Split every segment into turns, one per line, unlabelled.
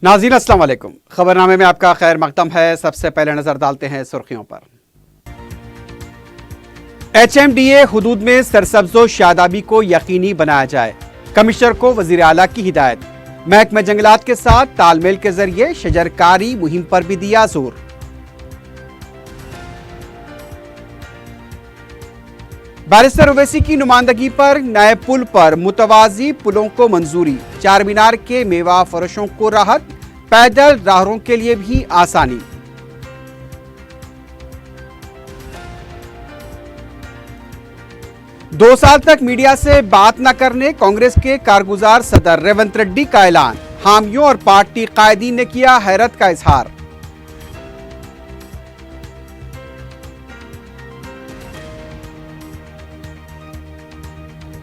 नाज़रीन अस्सलाम वालेकुम। खबरनामे में आपका खैर मकदम है। सबसे पहले नजर डालते हैं सुर्खियों पर। HMDA हुदूद में सरसब्जो शादाबी को यकीनी बनाया जाए, कमिश्नर को वजीर आला की हिदायत। महकमा जंगलात के साथ तालमेल के जरिए शजरकारी मुहिम पर भी दिया जोर। बैरिस्टर ओवैसी की नुमाइंदगी पर नए पुल पर मुतवाजी पुलों को मंजूरी। चार मीनार के मेवा फरोशों को राहत, पैदल राहरों के लिए भी आसानी। दो साल तक मीडिया से बात न करने कांग्रेस के कारगुजार सदर रेवंत रेड्डी का ऐलान। हामियों और पार्टी कायदीन ने किया हैरत का इजहार।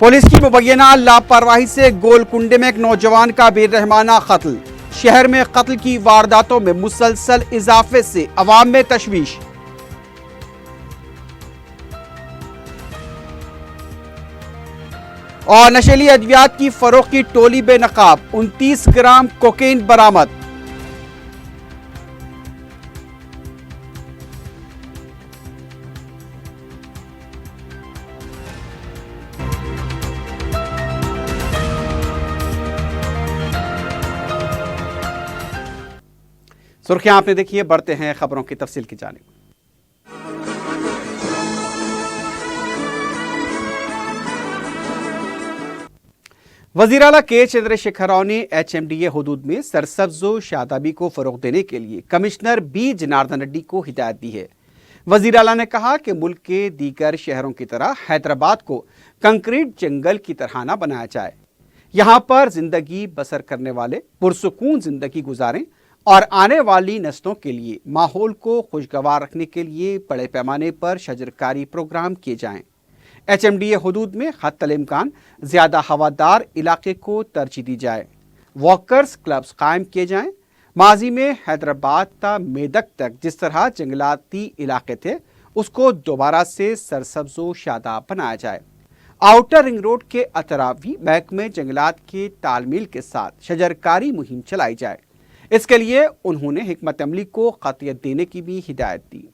पुलिस की मुबैना लापरवाही से गोलकुंडे में एक नौजवान का बेरहमाना कत्ल। शहर में कत्ल की वारदातों में मुसलसल इजाफे से अवाम में तशवीश। और नशीली अद्वियात की फरोख्त की टोली बेनकाब, 29 ग्राम कोकेन बरामद। सुर्खियां आपने देखी है, बढ़ते हैं खबरों की तफसील की जानिब। वज़ीर आला के चंद्रशेखर राव ने HMDA हुदूद में सरसब्जो शादाबी को फरोग देने के लिए कमिश्नर B जनार्दन रेड्डी को हिदायत दी है। वज़ीर आला ने कहा कि मुल्क के दीगर शहरों की तरह हैदराबाद को कंक्रीट जंगल की तरह न बनाया जाए। यहाँ पर जिंदगी बसर करने वाले पुरसुकून जिंदगी गुजारें और आने वाली नस्लों के लिए माहौल को खुशगवार रखने के लिए बड़े पैमाने पर शजरकारी प्रोग्राम किए जाएं। HMDA हुदूद में हत्तल इम्कान ज़्यादा हवादार इलाके को तरजीह दी जाए। वॉकर्स क्लब्स कायम किए जाएं। माजी में हैदराबाद ता मेदक तक जिस तरह जंगलाती इलाके थे उसको दोबारा से सरसब्जो शादाब बनाया जाए। आउटर रिंग रोड के अतराफ भी महकमे जंगलात के तालमेल के साथ शजरकारी मुहिम चलाई जाए। इसके लिए उन्होंने हिकमत अमली को क़तियत देने की भी हिदायत दी।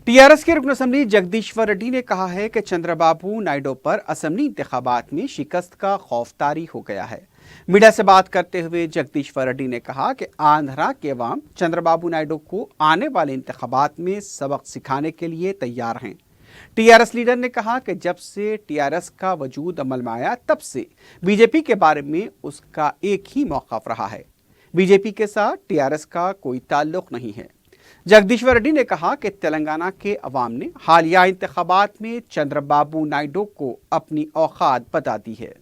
TRS के रुकन असम्बली जगदीश्वर रेड्डी ने कहा है कि चंद्रबाबू नायडू पर असम्बली इंतखाबात में शिकस्त का खौफ तारी हो गया है। मीडिया से बात करते हुए जगदीश्वर रेड्डी ने कहा कि आंध्रा के अवाम चंद्रबाबू नायडू को आने वाले इंतखाबात में सबक सिखाने के लिए तैयार हैं। TRS लीडर ने कहा कि जब से TRS का वजूद अमल में आया तब से बीजेपी के बारे में उसका एक ही मौक़िफ़ रहा है। बीजेपी के साथ TRS का कोई ताल्लुक नहीं है। जगदीश्वर रेड्डी ने कहा कि तेलंगाना के अवाम ने हालिया इंतखाबात में चंद्रबाबू नायडू को अपनी औकात बता दी है।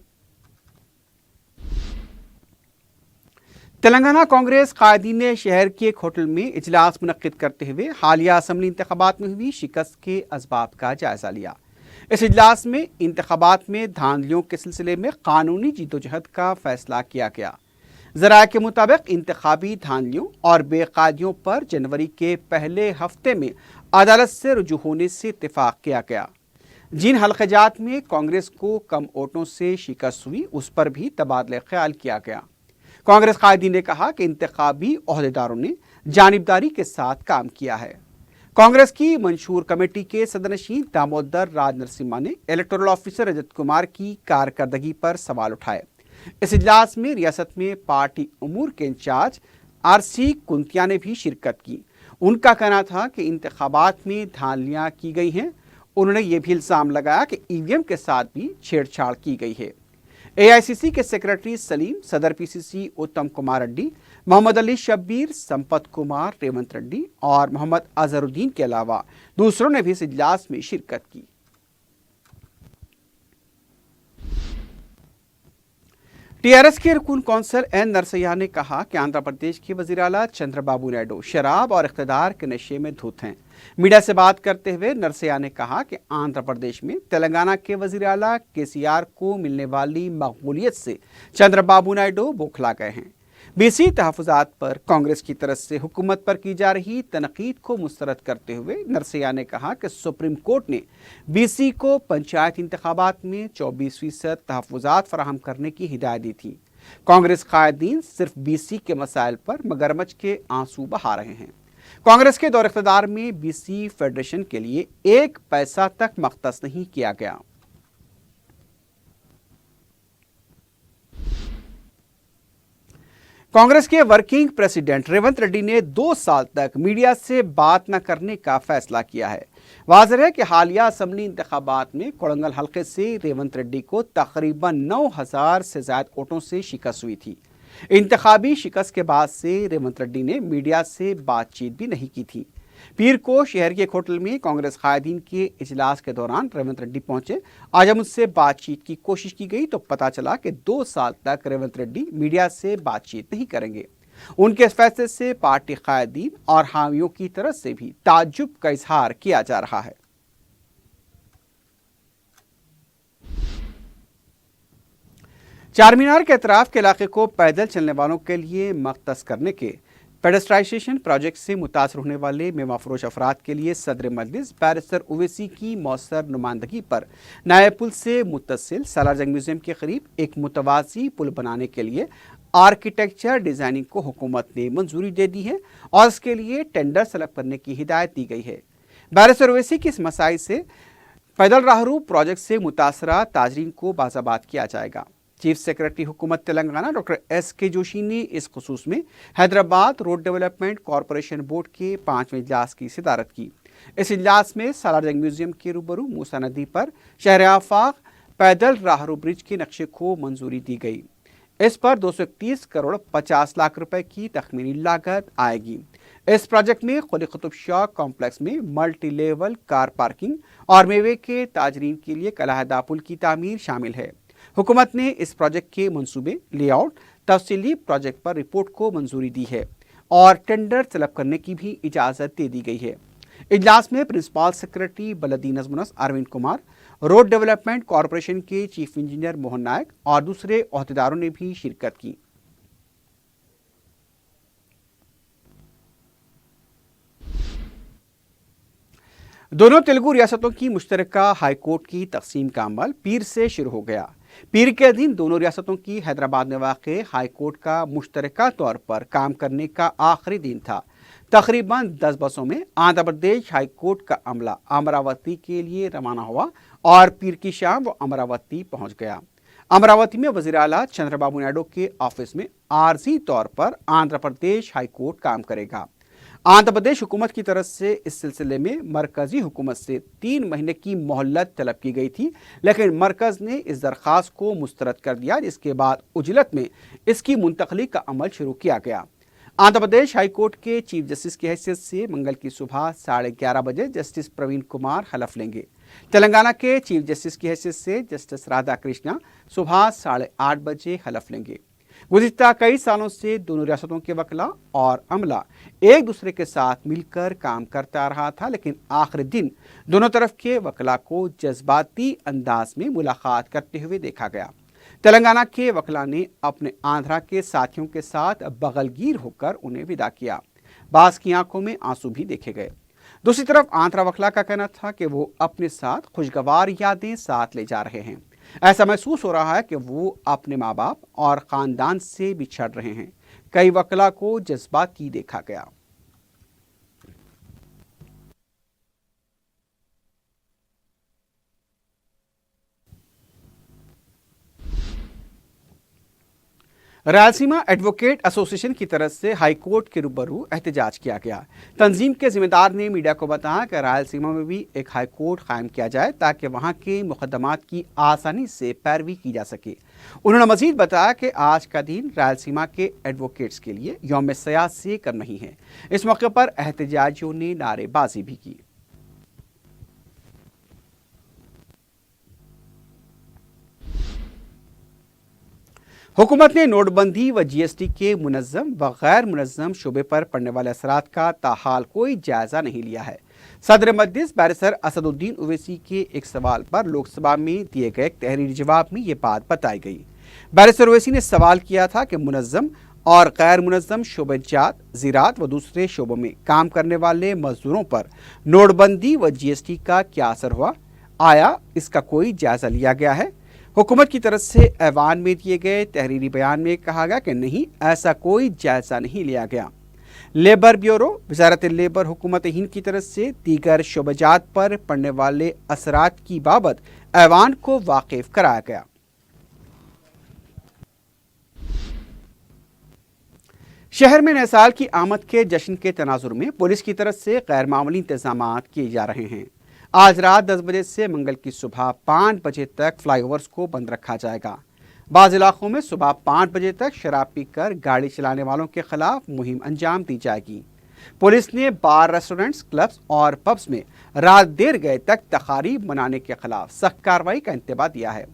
तेलंगाना कांग्रेस कायदीन ने शहर के एक होटल में इजलास मुनक्किद करते हुए हालिया असम्बली इंतखाबात में हुई शिकस्त के असबाब का जायजा लिया। इस इजलास में इंतखाबात में धांधलियों के सिलसिले में कानूनी जीदोजहद का फैसला किया गया। ज़राए के मुताबिक इंतखाबी धांधलियों और बेकायदियों पर जनवरी के पहले हफ्ते में अदालत से रुजू होने से इत्तेफाक किया गया। जिन हल्क़जात में कांग्रेस को कम वोटों से शिकस्त हुई उस पर भी तबादले ख्याल किया गया। कांग्रेस कायदीन ने कहा कि इंतखाबी ओहदेदारों ने जानिबदारी के साथ काम किया है। कांग्रेस की मंशूर कमेटी के सदरनशीन दामोदर राज नरसिम्हा ने इलेक्टोरल ऑफिसर रजत कुमार की कारकर्दगी पर सवाल उठाए। इस इजलास में रियासत में पार्टी उमूर के इंचार्ज RC कुंतिया ने भी शिरकत की। उनका कहना था कि इंतखाबात में धांधलियां की गई हैं। उन्होंने ये भी इल्ज़ाम लगाया कि EVM के साथ भी छेड़छाड़ की गई है। AICC के सेक्रेटरी सलीम, सदर PCC उत्तम कुमार रेड्डी, मोहम्मद अली शब्बीर, संपत कुमार, रेवंत रेड्डी और मोहम्मद अजहरुद्दीन के अलावा दूसरों ने भी इस इजलास में शिरकत की। TRS के रुकन कौंसल N नरसैया ने कहा कि आंध्र प्रदेश के वज़ीर आला चंद्रबाबू नायडू शराब और इक़्तिदार के नशे में धुत हैं। मीडिया से बात करते हुए नरसैया ने कहा कि आंध्र प्रदेश में तेलंगाना के वज़ीर आला KCR को मिलने वाली मकबूलियत से चंद्रबाबू नायडू बौखला गए हैं। BC तहफ़्फ़ुज़ात पर कांग्रेस की तरफ से हुकूमत पर की जा रही तनकीद को मुस्तरद करते हुए नरसिया ने कहा कि सुप्रीम कोर्ट ने BC को पंचायत इंतखाबात में 24% तहफ़्फ़ुज़ात फराहम करने की हिदायत दी थी। कांग्रेस कायदीन सिर्फ BC के मसाइल पर मगरमच्छ के आंसू बहा रहे हैं। कांग्रेस के दौर इख्तिदार में BC फेडरेशन के लिए 1 पैसा तक मख्तस नहीं किया गया। कांग्रेस के वर्किंग प्रेसिडेंट रेवंत रेड्डी ने 2 साल तक मीडिया से बात न करने का फैसला किया है। वाज़ेह है कि हालिया असम्बली इंतखाबात में कोड़ंगल हल्के से रेवंत रेड्डी को तकरीबन 9,000 से ज़्यादा वोटों से शिकस्त हुई थी। इंतखाबी शिकस्त के बाद से रेवंत रेड्डी ने मीडिया से बातचीत भी नहीं की थी। पीर को शहर के एक होटल में कांग्रेस कायदीन के इजलास के दौरान रेवंत रेड्डी पहुंचे। आज जब उनसे बातचीत की कोशिश की गई तो पता चला कि 2 साल तक रेवंत रेड्डी मीडिया से बातचीत नहीं करेंगे। उनके इस फैसले से पार्टी कायदीन और हामियों की तरफ से भी ताज्जुब का इजहार किया जा रहा है। चारमीनार के अतराफ के इलाके को पैदल चलने वालों के लिए मख्तस करने के पेडेस्ट्राइजेशन प्रोजेक्ट से मुतासर होने वाले मेवा फरोश अफराद के लिए सदर मजलिस बैरिस्टर ओवैसी की मौसर नुमाइंदगी पर नए पुल से मुत्तसिल सालार जंग म्यूजियम के करीब एक मुतवाज़ी पुल बनाने के लिए आर्किटेक्चर डिज़ाइनिंग को हुकूमत ने मंजूरी दे दी है और इसके लिए टेंडर तलब करने की हिदायत दी गई है। बैरिस्टर ओवैसी की इस मसाई से पैदल राहरू प्रोजेक्ट से मुतासरा ताजरीन को बाज़ाबात किया जाएगा। चीफ सेक्रेटरी हुकूमत तेलंगाना डॉक्टर SK जोशी ने इस खुसूस में Hyderabad road development corporation board के 5वें इजलास की सदारत की। इस इजलास में सालार जंग म्यूजियम के रूबरू मूसा नदी पर शहर आफाक पैदल राहरू ब्रिज के नक्शे को मंजूरी दी गई। इस पर 231 करोड़ 50 लाख रुपए की तखमीनी लागत आएगी। इस प्रोजेक्ट में कुली कुतुब शाह कॉम्प्लेक्स में मल्टी लेवल कार पार्किंग और मेवे के ताजरीन के लिए कलाहदा पुल की तामीर शामिल है। हुकूमत ने इस प्रोजेक्ट के मंसूबे, लेआउट, तफसीली प्रोजेक्ट पर रिपोर्ट को मंजूरी दी है और टेंडर तलब करने की भी इजाज़त दे दी गई है। इजलास में प्रिंसिपल सेक्रेटरी बलदी नज़मुनस Arvind Kumar, road development corporation के चीफ इंजीनियर मोहन नायक और दूसरे अहदेदारों ने भी शिरकत की। दोनों तेलुगु रियासतों की मुश्तरका हाईकोर्ट की तकसीम का अमल पीर से शुरू हो गया। पीर के दिन दोनों रियासतों की हैदराबाद में वाक़े हाईकोर्ट का मुश्तरका तौर पर काम करने का आखिरी दिन था। तकरीबन 10 बसों में आंध्र प्रदेश हाईकोर्ट का अमला अमरावती के लिए रवाना हुआ और पीर की शाम वो अमरावती पहुंच गया। अमरावती में वज़ीर आला चंद्रबाबू नायडू के ऑफिस में आर्जी तौर पर आंध्र प्रदेश हाईकोर्ट काम करेगा। आंध्र प्रदेश हुकूमत की तरफ से इस सिलसिले में मरकजी हुकूमत से 3 महीने की मोहलत तलब की गई थी, लेकिन मरकज ने इस दरख्वास्त को मुस्तरद कर दिया, जिसके बाद उजलत में इसकी मुंतकली का अमल शुरू किया गया। आंध्र प्रदेश हाईकोर्ट के चीफ जस्टिस की हैसियत से मंगल की सुबह 11:30 बजे जस्टिस प्रवीण कुमार हलफ लेंगे। तेलंगाना के चीफ जस्टिस की हैसियत से जस्टिस राधा कृष्णा सुबह 8:30 बजे हलफ लेंगे। गुज़िश्ता कई सालों से दोनों रियासतों के वकला और अमला एक दूसरे के साथ मिलकर काम करता रहा था, लेकिन आखिरी दिन दोनों तरफ के वकला को जज्बाती अंदाज में मुलाकात करते हुए देखा गया। तेलंगाना के वकला ने अपने आंध्रा के साथियों के साथ बगलगीर होकर उन्हें विदा किया। बास की आंखों में आंसू भी देखे गए। दूसरी तरफ आंध्रा वकला का कहना था कि वो अपने साथ खुशगवार यादें साथ ले जा रहे हैं। ऐसा महसूस हो रहा है कि वो अपने माँ बाप और ख़ानदान से बिछड़ रहे हैं। कई वकला को जज्बाती देखा गया। रायलसीमा एडवोकेट एसोसिएशन की तरफ से हाईकोर्ट के रूबरू एहतजाज किया गया। तंजीम के जिम्मेदार ने मीडिया को बताया कि रायलसीमा में भी एक हाईकोर्ट कायम किया जाए ताकि वहां के मुकदमात की आसानी से पैरवी की जा सके। उन्होंने मजीद बताया कि आज का दिन रायलसीमा के एडवोकेट्स के लिए यौम सियासत से कम नहीं है। इस मौके पर एहतजाजियों ने नारेबाजी भी की। हुकूमत ने नोटबंदी व GST के मुनज़्ज़म व गैर मुनज़्ज़म शोबे पर पड़ने वाले असरात का ताहाल कोई जायज़ा नहीं लिया है। सदर मजलिस बैरिस्टर असदुद्दीन ओवैसी के एक सवाल पर लोकसभा में दिए गए एक तहरीरी जवाब में ये बात बताई गई। बैरिस्टर ओवैसी ने सवाल किया था कि मुनज़्ज़म اور غیر منظم شعبہ جات، زراعت و دوسرے شعبوں میں کام کرنے والے مزدوروں پر نوٹ بندی و جی ایس ٹی کا کیا اثر ہوا؟ آیا اس کا کوئی جائزہ لیا گیا ہے؟ حکومت کی طرف سے ایوان میں دیے گئے تحریری بیان میں کہا گیا کہ نہیں، ایسا کوئی جائزہ نہیں لیا گیا۔ لیبر بیورو، وزارت لیبر حکومت ہند کی طرف سے دیگر شعبہ جات پر پڑنے والے اثرات کی بابت ایوان کو واقف کرایا گیا۔ شہر میں نئے سال کی آمد کے جشن کے تناظر میں پولیس کی طرف سے غیر معمولی انتظامات کیے جا رہے ہیں۔ آج رات 10 بجے سے منگل کی صبح 5 بجے تک فلائی اوورز کو بند رکھا جائے گا۔ بعض علاقوں میں صبح 5 بجے تک شراب پی کر گاڑی چلانے والوں کے خلاف مہم انجام دی جائے گی۔ پولیس نے بار، ریسٹورنٹس، کلبز اور پبز میں رات دیر گئے تک تقاریب منانے کے خلاف سخت کارروائی کا انتباہ دیا ہے۔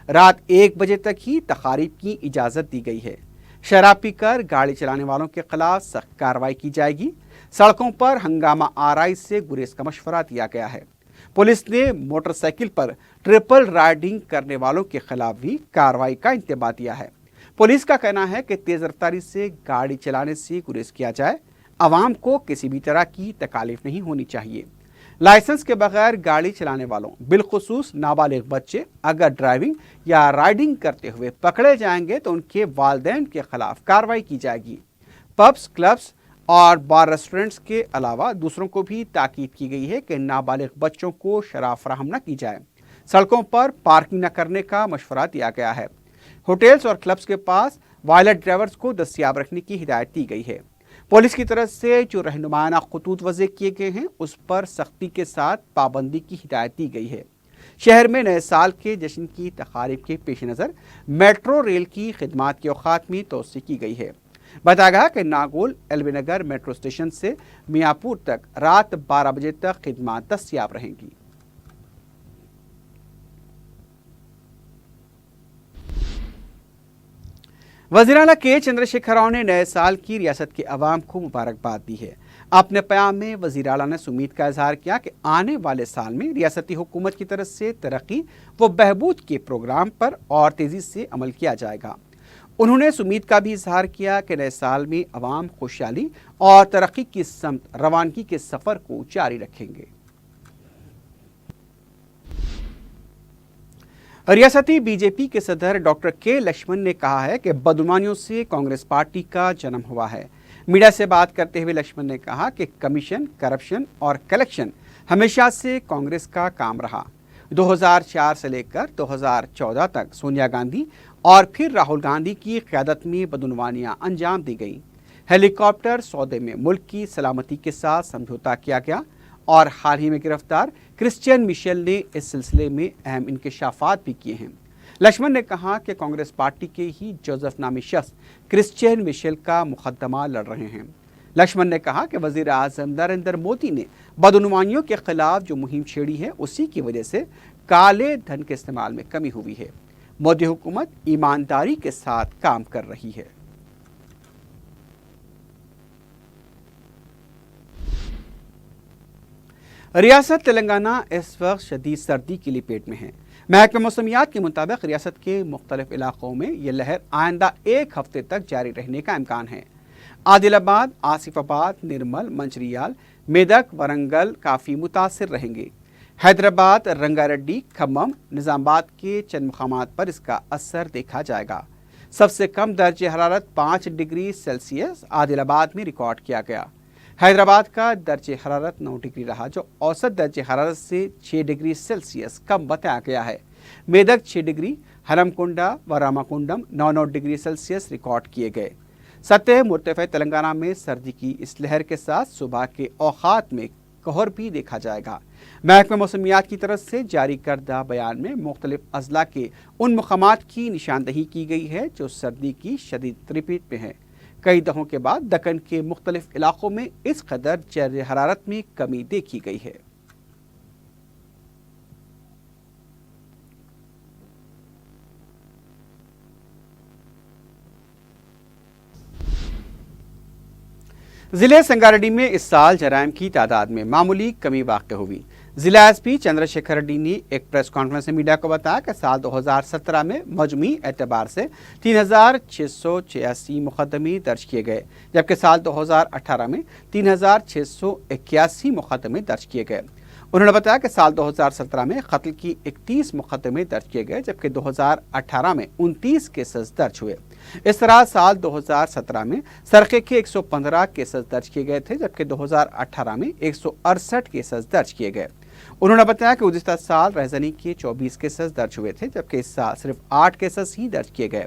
رات 1 بجے تک ہی تقاریب کی اجازت دی گئی ہے۔ شراب پی کر گاڑی چلانے والوں کے خلاف سخت کارروائی کی جائے گی۔ سڑکوں پر ہنگامہ آرائی سے گریز کا مشورہ دیا گیا ہے۔ پولیس نے موٹر سائیکل پر ٹرپل رائڈنگ کرنے والوں کے خلاف بھی کارروائی کا انتباہ دیا ہے۔ پولیس کا کہنا ہے کہ تیز رفتاری سے گاڑی چلانے سے گریز کیا جائے۔ عوام کو کسی بھی طرح کی تکالیف نہیں ہونی چاہیے۔ لائسنس کے بغیر گاڑی چلانے والوں، بالخصوص نابالغ بچے، اگر ڈرائیونگ یا رائڈنگ کرتے ہوئے پکڑے جائیں گے تو ان کے والدین کے خلاف کارروائی کی جائے گی۔ پبز، کلبز اور بار، ریسٹورنٹس کے علاوہ دوسروں کو بھی تاکید کی گئی ہے کہ نابالغ بچوں کو شراب فراہم نہ کی جائے۔ سڑکوں پر پارکنگ نہ کرنے کا مشورہ دیا گیا ہے۔ ہوٹلز اور کلبز کے پاس وائلٹ ڈرائیورز کو دستیاب رکھنے کی ہدایت دی گئی ہے۔ پولیس کی طرف سے جو رہنمانہ خطوط وضع کیے گئے ہیں اس پر سختی کے ساتھ پابندی کی ہدایت دی گئی ہے۔ شہر میں نئے سال کے جشن کی تقاریب کے پیش نظر میٹرو ریل کی خدمات کے اوقات میں توسیع کی گئی ہے۔ بتایا گیا کہ Nagole L B Nagar metro station سے میاں پور تک رات 12 بجے تک خدمات دستیاب رہیں گی۔ وزیر اعلیٰ کے چندر شیکھر راؤ نے نئے سال کی ریاست کے عوام کو مبارکباد دی ہے۔ اپنے پیام میں وزیر اعلیٰ نے امید کا اظہار کیا کہ آنے والے سال میں ریاستی حکومت کی طرف سے ترقی و بہبود کے پروگرام پر اور تیزی سے عمل کیا جائے گا۔ انہوں نے امید کا بھی اظہار کیا کہ نئے سال میں عوام خوشحالی اور ترقی کی سمت روانگی کے سفر کو جاری رکھیں گے۔ ریاستی بی جے پی کے صدر ڈاکٹر کے لکشمن نے کہا ہے کہ بدعنوانیوں سے کانگریس پارٹی کا جنم ہوا ہے۔ میڈیا سے بات کرتے ہوئے لکشمن نے کہا کہ کمیشن، کرپشن اور کلیکشن ہمیشہ سے کانگریس کا کام رہا۔ 2004 سے لے کر 2014 تک سونیا گاندھی اور پھر راہل گاندھی کی قیادت میں بدعنوانیاں انجام دی گئیں۔ ہیلی کاپٹر سودے میں ملک کی سلامتی کے ساتھ سمجھوتا کیا گیا اور حال ہی میں گرفتار کرسچین مشیل نے اس سلسلے میں اہم انکشافات بھی کیے ہیں۔ لکشمن نے کہا کہ کانگریس پارٹی کے ہی جوزف نامی شخص کرسچین مشیل کا مقدمہ لڑ رہے ہیں۔ لکشمن نے کہا کہ وزیر اعظم نریندر مودی نے بدعنوانیوں کے خلاف جو مہم چھیڑی ہے اسی کی وجہ سے کالے دھن کے استعمال میں کمی ہوئی ہے۔ مودی حکومت ایمانداری کے ساتھ کام کر رہی ہے۔ ریاست تلنگانہ اس وقت شدید سردی کی لپیٹ میں ہے۔ محکمہ موسمیات کے مطابق ریاست کے مختلف علاقوں میں یہ لہر آئندہ 1 ہفتے تک جاری رہنے کا امکان ہے۔ عادل آباد، آصف آباد، نرمل، منچریال، میدک، ورنگل کافی متاثر رہیں گے۔ حیدرآباد، رنگا ریڈی، کھمم، نظام آباد کے چند مقامات پر اس کا اثر دیکھا جائے گا۔ سب سے کم درجہ حرارت 5 ڈگری سیلسیس عادل آباد میں ریکارڈ کیا گیا۔ حیدرآباد کا درجہ حرارت 9 ڈگری رہا جو اوسط درجہ حرارت سے 6 ڈگری سیلسیس کم بتایا گیا ہے۔ میدک 6 ڈگری، ہرم کنڈا و Rama condemn 9 degree Celsius record کیے گئے۔ سطح مرتفع تلنگانہ میں سردی کی اس لہر کے ساتھ صبح کے اوقات میں قہر بھی دیکھا جائے گا۔ محکمہ موسمیات کی طرف سے جاری کردہ بیان میں مختلف اضلاع کے ان مقامات کی نشاندہی کی گئی ہے جو سردی کی شدید لپیٹ میں ہیں۔ کئی دہوں کے بعد دکن کے مختلف علاقوں میں اس قدر درجہ حرارت میں کمی دیکھی گئی ہے۔ ضلع سنگاریڈی میں اس سال جرائم کی تعداد میں معمولی کمی واقع ہوئی۔ जिला एसपी चंद्रशेखर रेड्डी ने एक प्रेस कॉन्फ्रेंस में मीडिया को बताया कि साल 2017 में मजमूई एतबार से 3,686 मुकदमे दर्ज किए गए, जबकि साल 2018 में 3,681 मुकदमे दर्ज किए गए। उन्होंने बताया कि साल 2017 में कत्ल की 31 मुकदमे दर्ज किए गए, जबकि 2018 में 29 केसेस दर्ज हुए। इस तरह साल 2017 में सरके के 115 केसेस दर्ज किए गए थे, जबकि 2018 में 168 केसेस दर्ज किए गए। उन्होंने बताया कि गुज़िश्ता साल रहजनी के 24 केसेस दर्ज हुए थे, जबकि इस साल सिर्फ 8 केसेस ही दर्ज किए गए।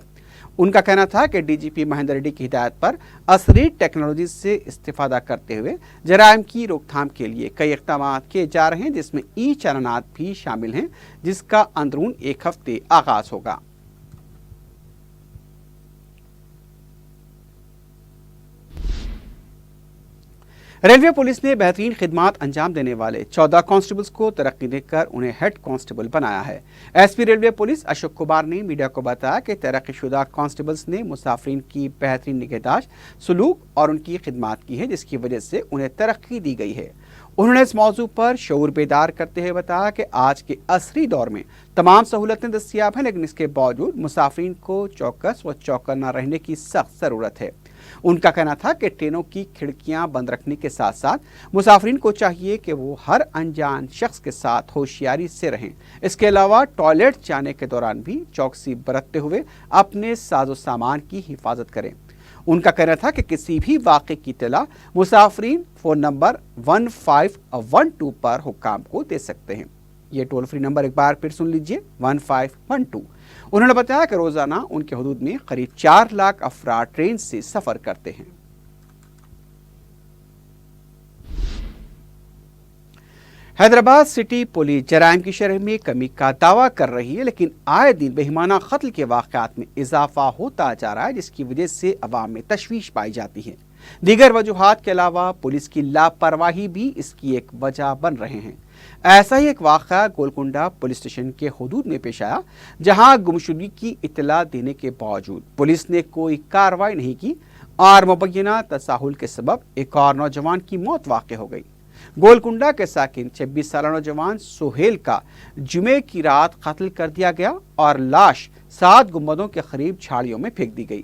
उनका कहना था कि डीजीपी महेंद्र रेड्डी की हिदायत पर असली टेक्नोलॉजी से इस्तेफादा करते हुए जराइम की रोकथाम के लिए कई इक़दाम किए जा रहे हैं, जिसमें ई चालानात भी शामिल हैं, जिसका अंदरून एक हफ्ते आगाज होगा। रेलवे पुलिस ने बेहतरीन खिदमात अंजाम देने वाले 14 कांस्टेबल्स को तरक्की देकर उन्हें हेड कांस्टेबल बनाया है। SP railway police Ashok Kumar ने मीडिया को बताया कि तरक्कीशुदा कांस्टेबल्स ने मुसाफिरीन की बेहतरीन निगहदाश्त, सलूक और उनकी खिदमात की है, जिसकी वजह से उन्हें तरक्की दी गई है। उन्होंने इस मौजू पर शऊर बेदार करते हुए बताया कि आज के असरी दौर में तमाम सहूलतें दस्तियाब हैं, लेकिन इसके बावजूद मुसाफिरीन को चौकस व चौकन्ना रहने की सख्त ज़रूरत है। उनका कहना था कि ट्रेनों की खिड़कियां बंद रखने के साथ साथ मुसाफिरीन को चाहिए कि वो हर अनजान शख्स के साथ होशियारी से रहें। इसके अलावा टॉयलेट जाने के दौरान भी चौकसी बरतते हुए अपने साजो सामान की हिफाजत करें। उनका कहना था कि किसी भी वाक़े की इत्तला मुसाफिरीन फ़ोन नंबर 1512 पर हुक्काम को दे सकते हैं। ये टोल फ्री नंबर एक बार फिर सुन लीजिए, 1512। उन्होंने बताया कि रोजाना उनके हदूद में करीब 4 लाख अफराद ट्रेन से सफर करते हैं। हैदराबाद सिटी पुलिस जराइम की शरह में कमी का दावा कर रही है, लेकिन आए दिन बेईमाना कत्ल के वाक़यात में इजाफा होता जा रहा है, जिसकी वजह से अवाम में तशवीश पाई जाती है। दीगर वजूहात के अलावा पुलिस की लापरवाही भी इसकी एक वजह बन रहे हैं। ऐसा ही एक वाक़या गोलकुंडा पुलिस स्टेशन के हुदूद में पेश आया, जहां गुमशुदगी की इत्तला देने के बावजूद पुलिस ने कोई कार्रवाई नहीं की और मुबैना तसाहुल के सबब एक और नौजवान की मौत वाक़ हो गई। गोलकुंडा के साकिन 26 साल नौजवान सोहेल का जुमे की रात कत्ल कर दिया गया और लाश 7 गुंबदों के करीब झाड़ियों में फेंक दी गई।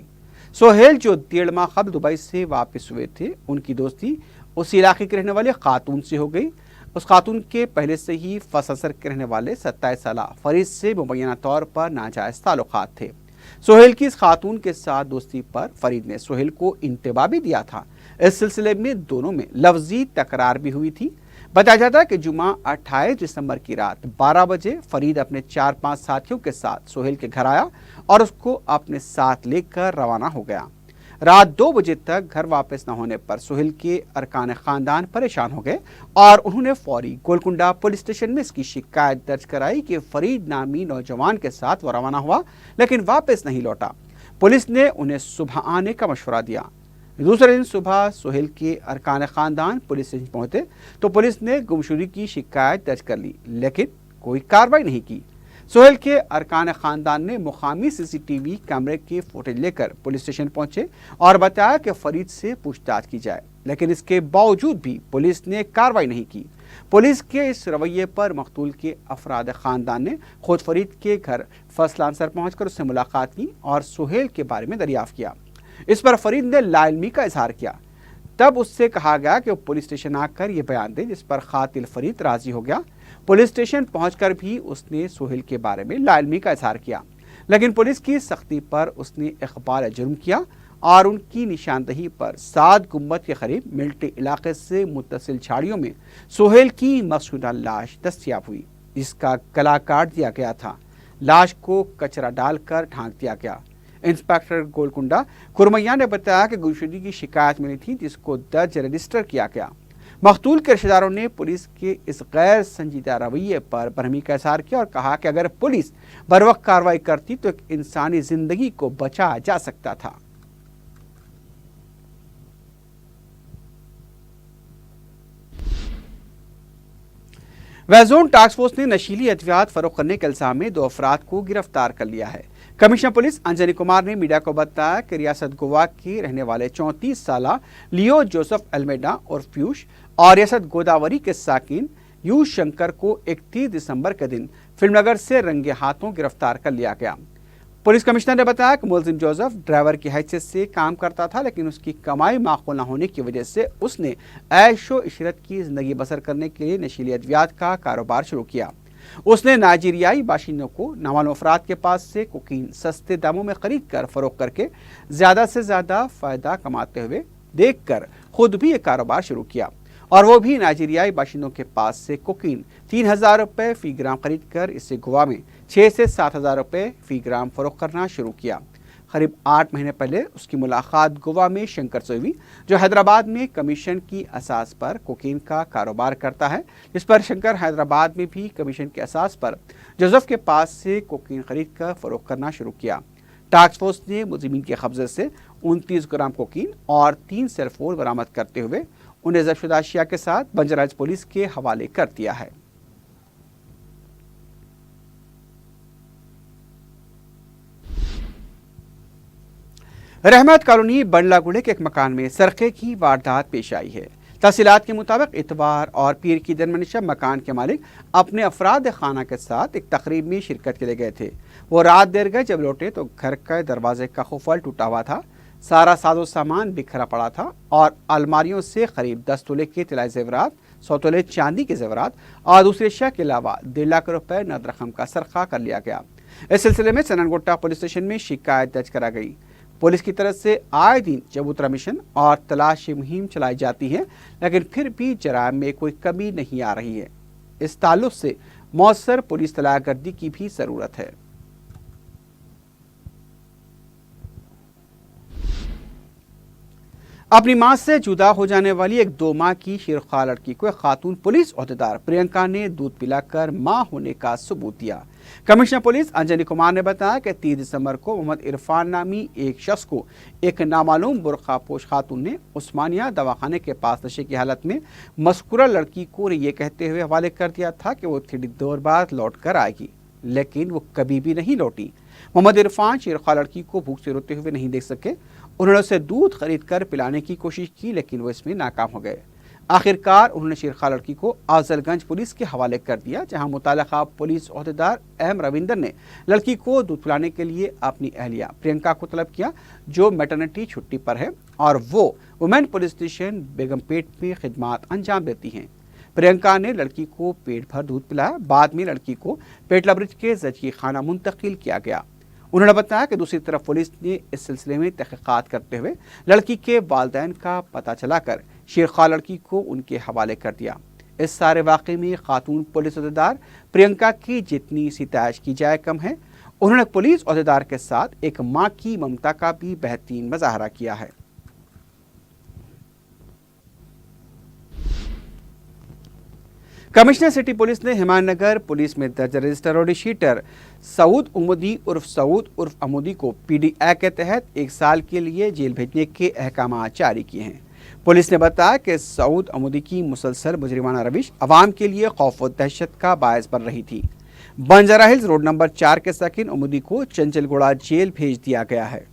सोहेल जो 1.5 माह कबल दुबई से वापस हुए थे, उनकी दोस्ती उस इलाके के रहने वाले खातून से हो गई। उस खातून के पहले से ही फससर के रहने वाले 27 साल फरीद से मुबैना तौर पर नाजायज ताल्लुकात थे। सोहेल की इस खातून के साथ दोस्ती पर फरीद ने सोहेल को इंतबा भी दिया था। इस सिलसिले में दोनों में लफ्जी तकरार भी हुई थी। बताया जाता है कि जुमा 28 दिसंबर की रात 12 बजे फरीद अपने 4-5 साथियों के साथ सोहेल के घर आया और उसको अपने साथ लेकर रवाना हो गया। रात 2 बजे तक घर वापस न होने पर सोहेल के अरकान खानदान परेशान हो गए और उन्होंने फौरी गोलकुंडा पुलिस स्टेशन में इसकी शिकायत दर्ज कराई कि फरीद नामी नौजवान के साथ वो रवाना हुआ लेकिन वापस नहीं लौटा। पुलिस ने उन्हें सुबह आने का मशवरा दिया। दूसरे दिन सुबह सोहेल के अरकान खानदान पुलिस स्टेशन पहुंचे तो पुलिस ने गुमशुदगी की शिकायत दर्ज कर ली, लेकिन कोई कार्रवाई नहीं की। सोहेल के अरकान खानदान ने मुकामी सीसीटीवी कैमरे के फुटेज लेकर पुलिस स्टेशन पहुंचे और बताया कि फरीद से पूछताछ की जाए, लेकिन इसके बावजूद भी पुलिस ने कार्रवाई नहीं की। पुलिस के इस रवैये पर मकतूल के अफराद खानदान ने खुद फरीद के घर फर्स्ट लांसर पहुंचकर उससे मुलाकात की और सोहेल के बारे में दरियाफ्त किया। इस पर फरीद ने लाइल्मी का इजहार किया। तब उससे कहा गया कि वो पुलिस स्टेशन आकर ये बयान दे, जिस पर कातिल फरीद राजी हो गया। पुलिस स्टेशन पहुंचकर भी उसने सोहेल के बारे में लाइल्मी का इजहार किया, लेकिन पुलिस की सख्ती पर उसने इकबाल जुर्म किया और उनकी निशानदही पर 7 गुंबद के करीब मिल्टी इलाके से मुत्तसिल झाड़ियों में सोहेल की मकसूदा लाश दस्तयाब हुई, जिसका गला काट दिया गया था। लाश को कचरा डालकर ढांक दिया गया। इंस्पेक्टर गोलकुंडा खुरमैया ने बताया कि गुमशुदगी की शिकायत मिली थी, जिसको दर्ज रजिस्टर किया गया। मकतूल के रिश्तेदारों ने पुलिस के इस गैर संजीदा रवैये पर बरहमी का इजहार किया और कहा कि अगर पुलिस बरवक्त कार्रवाई करती तो एक इंसानी जिंदगी को बचाया जा सकता था। वेजोन टास्क फोर्स ने नशीली अद्वियात फरोख्त करने के इल्जाम में 2 अफराद को गिरफ्तार कर लिया है। कमिश्नर पुलिस अंजनी कुमार ने मीडिया को बताया कि रियासत गोवा के रहने वाले 34 साल लियो जोसेफ अल्मेडा और फ्यूश और रियासत गोदावरी के साकिन यू शंकर को 31 दिसंबर के दिन फिल्मनगर से रंगे हाथों गिरफ्तार कर लिया गया। पुलिस कमिश्नर ने बताया कि मुलजिम जोसेफ ड्राइवर की हैसियत से काम करता था, लेकिन उसकी कमाई माकूल न होने की वजह से उसने ऐशो इशरत की जिंदगी बसर करने के लिए नशीली अद्वियात का कारोबार शुरू किया। उसने नाइजीरियाई बाशिंदों को नामालूम अफराद के पास से कोकीन सस्ते दामों में खरीद कर फरोख्त करके ज्यादा से ज्यादा फायदा कमाते हुए देखकर खुद भी ये कारोबार शुरू किया, और वो भी नाइजीरियाई बाशिंदों के पास से कोकीन 3000 रुपये फी ग्राम खरीद कर इससे गोवा में 6 से 7000 रुपये फी ग्राम फरोख्त करना शुरू किया। करीब 8 महीने पहले उसकी मुलाकात गोवा में शंकर से हुई, जो हैदराबाद में कमीशन की असास पर कोकीन का कारोबार करता है, जिस पर शंकर हैदराबाद में भी कमीशन के असास पर जोसेफ के पास से कोकीन खरीद कर फरोख्त करना शुरू किया। टास्क फोर्स ने मुलजिमीन के कब्जे से 29 ग्राम कोकीन और 3 सेलफोन बरामद करते हुए उन्हें जब्तशुदा अशिया के साथ बंजराज पुलिस के हवाले कर दिया है। रहमत कॉलोनी बंडलागुड़े के एक मकान में सरके की वारदात पेश आई है। तफसीलात के मुताबिक इतवार और पीर की दरमियान मकान के मालिक अपने अफराद खाना के साथ एक तकरीब में शिरकत के लिए गए थे। वो रात देर गए, जब लौटे तो घर के दरवाजे का खुफल टूटा हुआ था, सारा साजो सामान बिखरा पड़ा था और अलमारियों से करीब 10 तोले के तिलाई जेवरात, 100 तोले चांदी के जेवरात और दूसरे अशिया के अलावा 1.5 लाख रुपए नकद रकम का सरखा कर लिया गया। इस सिलसिले में सननगोट्टा पुलिस स्टेशन में शिकायत दर्ज करा गई। पुलिस की तरफ से आए दिन चबूतरा मिशन और तलाशी मुहिम चलाई जाती है, लेकिन फिर भी जराइम में कोई कमी नहीं आ रही है। इस ताल्लुक से मौसर पुलिस तलाशगर्दी की भी जरूरत है। अपनी मां से जुदा हो जाने वाली एक 2 माह की शेरख्वाह लड़की को एक खातून पुलिस ओहदेदार प्रियंका ने दूध पिलाकर मां होने का सबूत दिया। कमिश्नर पुलिस अंजनी कुमार ने बताया कि 30 दिसंबर को मोहम्मद इरफान नामी एक शख्स को एक नामालूम बुरखा पोश खातून ने उस्मानिया दवाखाने के पास नशे की हालत में मस्कुरा लड़की को ये कहते हुए हवाले कर दिया था कि वो थोड़ी देर बाद लौट कर आएगी, लेकिन वो कभी भी नहीं लौटी। मोहम्मद इरफान शेरख्वाह लड़की को भूख से रोते हुए नहीं देख सके। उन्होंने उसे दूध खरीद कर पिलाने की कोशिश की, लेकिन वो इसमें नाकाम हो गए। आखिरकार उन्होंने शेरख्वाह लड़की को अफजलगंज पुलिस के हवाले कर दिया, जहां मुताल्लिका पुलिस ओहदेदार एम रविंदर ने लड़की को दूध पिलाने के लिए अपनी अहलिया प्रियंका को तलब किया, जो मैटरनिटी छुट्टी पर है और वो वुमेन पुलिस स्टेशन बेगमपेट में खिदमत अंजाम देती हैं। प्रियंका ने लड़की को पेट भर दूध पिलाया। बाद में लड़की को पेटला ब्रिज के जचगी खाना मुंतकिल किया गया। उन्होंने बताया कि दूसरी तरफ पुलिस ने इस सिलसिले में तहकीकात करते हुए लड़की के वालिदैन का पता चलाकर शेरख्वाह लड़की को उनके हवाले कर दिया। इस सारे वाक़े में खातून पुलिस ओहदेदार प्रियंका की जितनी सिताइश की जाए कम है। उन्होंने पुलिस ओहदेदार के साथ एक माँ की ममता का भी बेहतरीन मुजाहरा किया है। कमिश्नर सिटी पुलिस ने हिमायतनगर पुलिस में दर्ज रजिस्टर रोडी शीटर सऊद उर्फ अमूदी को पीडी एक्ट के तहत 1 साल के लिए जेल भेजने के अहकाम जारी किए हैं। पुलिस ने बताया कि सऊद अमूदी की मुसलसल मुजरिमाना रविश अवाम के लिए खौफ और दहशत का बायस बन रही थी। बंजारा हिल्स रोड नंबर 4 के साकिन अमूदी को चंचलगुड़ा जेल भेज दिया गया है।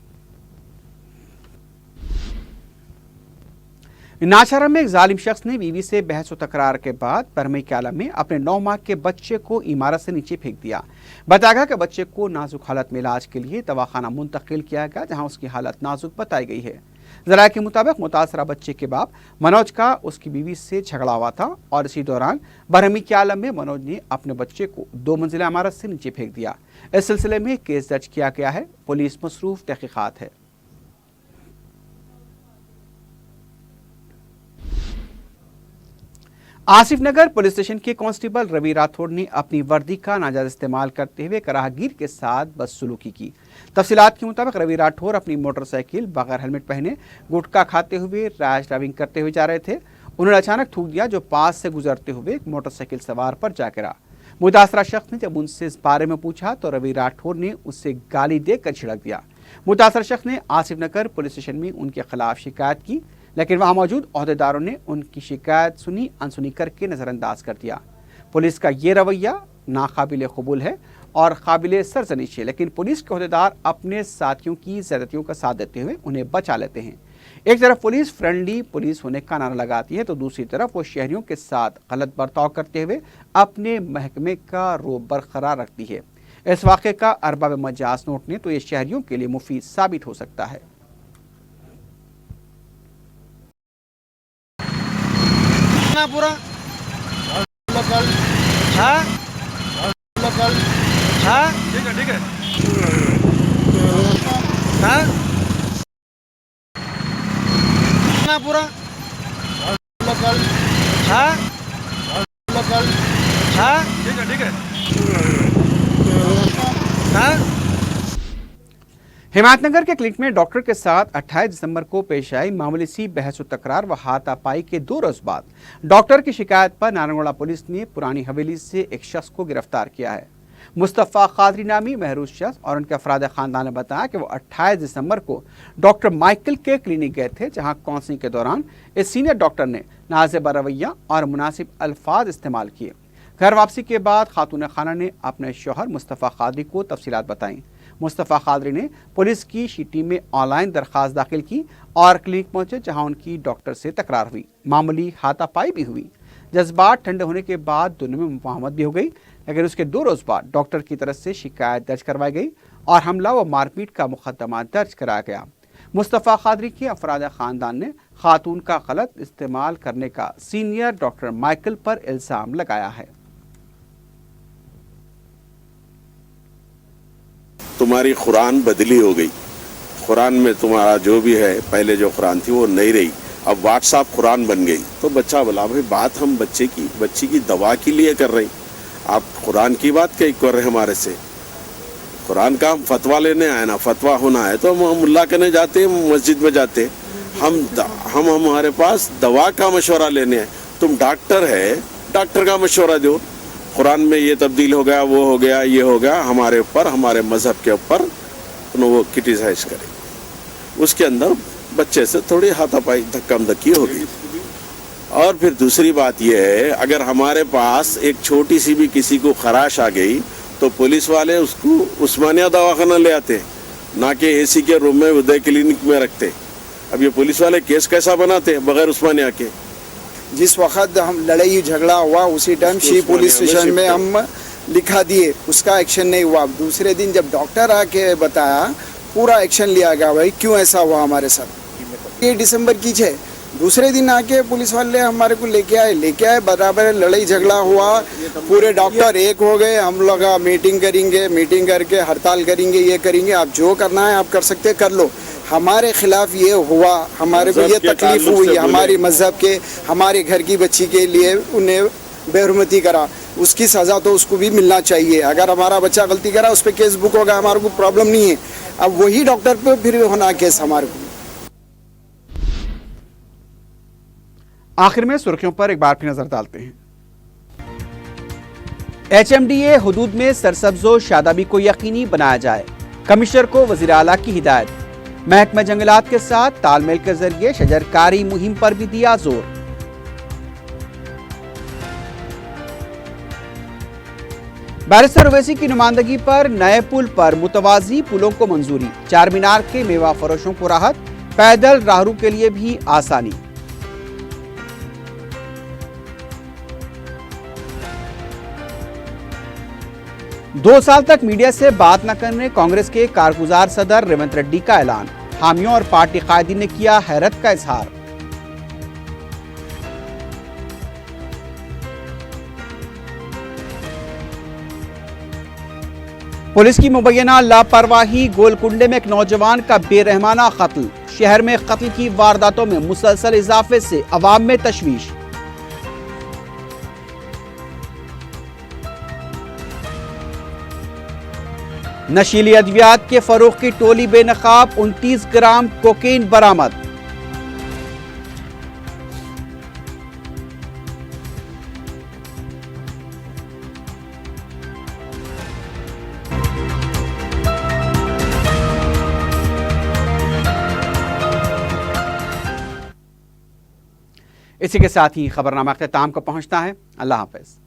नाचारा में एक जालिम शख्स ने बीवी से बहस व तकरार के बाद बरमई के आलम में अपने 9 माह के बच्चे को इमारत से नीचे फेंक दिया। बताया गया कि बच्चे को नाजुक हालत में इलाज के लिए दवाखाना मुंतकिल किया गया, जहां उसकी हालत नाजुक बताई गई है। जराये के मुताबिक मुतासरा बच्चे के बाप मनोज का उसकी बीवी से झगड़ा हुआ था और इसी दौरान बरहमी के आलम में मनोज ने अपने बच्चे को 2 मंजिला इमारत से नीचे फेंक दिया। इस सिलसिले में केस दर्ज किया गया है। पुलिस मसरूफ तहकीकात है। आसिफ नगर पुलिस स्टेशन के कांस्टेबल रवि राठौड़ ने अपनी वर्दी का नाजायज इस्तेमाल करते हुए कराहगीर के साथ बदसलूकी की। तफसीलात के मुताबिक रवि राठौड़ अपनी मोटरसाइकिल बगैर हेलमेट पहने गुटखा खाते हुए रैश ड्राइविंग करते हुए जा रहे थे। उन्होंने अचानक थूक दिया, जो पास से गुजरते हुए एक मोटरसाइकिल सवार पर जा गिरा। मुतासरा शख्स ने जब उनसे इस बारे में पूछा तो रवि राठौड़ ने उससे गाली देकर छिड़क दिया। मुतासरा शख्स ने आसिफ नगर पुलिस स्टेशन में उनके खिलाफ शिकायत की, लेकिन वहां मौजूद ओहदेदारों ने उनकी शिकायत सुनी अनसुनी करके नजरअंदाज कर दिया। पुलिस का ये रवैया नाकाबिल कबूल है और काबिल सरजनिश है, लेकिन पुलिस के ओहदेदार अपने साथियों की ज़्यादतियों का साथ देते हुए उन्हें बचा लेते हैं। ایک طرف پولیس فرینڈلی پولیس ہونے کا نعرہ لگاتی ہے تو دوسری طرف وہ شہریوں کے ساتھ غلط برتاؤ کرتے ہوئے اپنے محکمے کا رعب برقرار رکھتی ہے۔ اس واقعے کا ارباب مجاز نوٹ نے تو یہ شہریوں کے لیے مفید ثابت ہو سکتا ہے۔ ہمایت نگر کے کلینک میں ڈاکٹر کے ساتھ 28 دسمبر کو پیش آئی معمولی سی بحث و تکرار و ہاتھا پائی کے 2 روز بعد ڈاکٹر کی شکایت پر نارنگوڑا پولیس نے پرانی حویلی سے ایک شخص کو گرفتار کیا ہے۔ مصطفیٰ قادری نامی محروس شخص اور ان کے افراد خاندان نے بتایا کہ وہ 28 دسمبر کو ڈاکٹر مائیکل کے کلینک گئے تھے، جہاں کاؤنسلنگ کے دوران اس سینئر ڈاکٹر نے نازیبہ رویہ اور مناسب الفاظ استعمال کیے۔ گھر واپسی کے بعد خاتون خانہ نے اپنے شوہر مصطفیٰ قادری کو تفصیلات بتائیں۔ مصطفیٰ قادری نے پولیس کی ٹیم میں آن لائن درخواست داخل کی اور کلینک پہنچے، جہاں ان کی ڈاکٹر سے تکرار ہوئی، معمولی ہاتھا پائی بھی ہوئی۔ جذبات ٹھنڈے ہونے کے بعد دونوں میں مفاہمت بھی ہو گئی، لیکن اس کے 2 روز بعد ڈاکٹر کی طرف سے شکایت درج کروائی گئی اور حملہ و مار پیٹ کا مقدمہ درج کرایا گیا۔ مصطفیٰ قادری کے افراد خاندان نے خاتون کا غلط استعمال کرنے کا سینئر ڈاکٹر مائیکل پر الزام لگایا ہے۔
تمہاری قرآن بدلی ہو گئی، قرآن میں تمہارا جو بھی ہے پہلے جو قرآن تھی وہ نہیں رہی، اب واٹس ایپ قرآن بن گئی۔ تو بچہ بولا بھائی بات ہم بچی کی دوا کے لیے کر رہے ہیں، آپ قرآن کی بات کیا کر رہے ہیں ہمارے سے؟ قرآن کا ہم فتویٰ لینے آئے نا، فتویٰ ہونا ہے تو ہم اللہ کہنے جاتے ہیں، مسجد میں جاتے ہیں، ہم ہمارے پاس دوا کا مشورہ لینے ہیں، تم ڈاکٹر ہے، ڈاکٹر کا مشورہ دو۔ قرآن میں یہ تبدیل ہو گیا، وہ ہو گیا، یہ ہو گیا، ہمارے اوپر ہمارے مذہب کے اوپر وہ کرٹیسائز کرے۔ اس کے اندر بچے سے تھوڑی ہاتھا پائی دھکم دھکی ہوگی۔ اور پھر دوسری بات یہ ہے، اگر ہمارے پاس ایک چھوٹی سی بھی کسی کو خراش آ گئی تو پولیس والے اس کو عثمانیہ دواخانہ لے آتے، نہ کہ اے سی کے روم میں ادے کلینک میں رکھتے۔ اب یہ پولیس والے کیس کیسا بناتے بغیر عثمانیہ کے؟
جس وقت ہم لڑائی جھگڑا ہوا اسی ٹائم شی پولیس اسٹیشن میں ہم لکھا دیے، اس کا ایکشن نہیں ہوا۔ دوسرے دن جب ڈاکٹر آ کے بتایا پورا ایکشن لیا گیا، بھائی کیوں ایسا ہوا ہمارے ساتھ؟ 8 دسمبر کی ہے، دوسرے دن آ کے پولیس والے ہمارے کو لے کے آئے برابر لڑائی جھگڑا ہوا، پورے ڈاکٹر ایک ہو گئے، ہم لوگ میٹنگ کریں گے، میٹنگ کر کے ہڑتال کریں گے، یہ کریں گے، آپ جو کرنا ہے آپ کر سکتے کر لو۔ ہمارے خلاف یہ ہوا، ہمارے کو یہ تکلیف ہوئی، ہماری مذہب کے، ہمارے گھر کی بچی کے لیے انہیں بے حرمتی کرا، اس کی سزا تو اس کو بھی ملنا چاہیے۔ اگر ہمارا بچہ غلطی کرا اس پہ کیس بک ہوگا، ہمارے کو پرابلم نہیں ہے۔ اب وہی ڈاکٹر پہ پھر ہونا کیس ہمارے کو۔
آخر میں سرخیوں پر ایک بار پھر نظر ڈالتے ہیں۔ HMDA حدود میں سرسبز و شادابی کو یقینی بنایا جائے، کمشنر کو وزیر اعلیٰ کی ہدایت۔ محکمہ جنگلات کے ساتھ تال میل کے ذریعے شجرکاری مہم پر بھی دیا زور۔ بیرسٹر اویسی کی نمائندگی پر نئے پل پر متوازی پلوں کو منظوری، چار مینار کے میوہ فروشوں کو راحت، پیدل راہرو کے لیے بھی آسانی۔ دو سال تک میڈیا سے بات نہ کرنے کانگریس کے کارگزار صدر ریونت ریڈی کا اعلان، حامیوں اور پارٹی قائدین نے کیا حیرت کا اظہار۔ پولیس کی مبینہ لاپرواہی، گولکنڈے میں ایک نوجوان کا بے رحمانہ قتل، شہر میں قتل کی وارداتوں میں مسلسل اضافے سے عوام میں تشویش۔ نشیلی ادویات کے فروخت کی ٹولی بے نقاب، 29 گرام کوکین برآمد۔ اسی کے ساتھ ہی خبرنامہ اختتام کو پہنچتا ہے۔ اللہ حافظ۔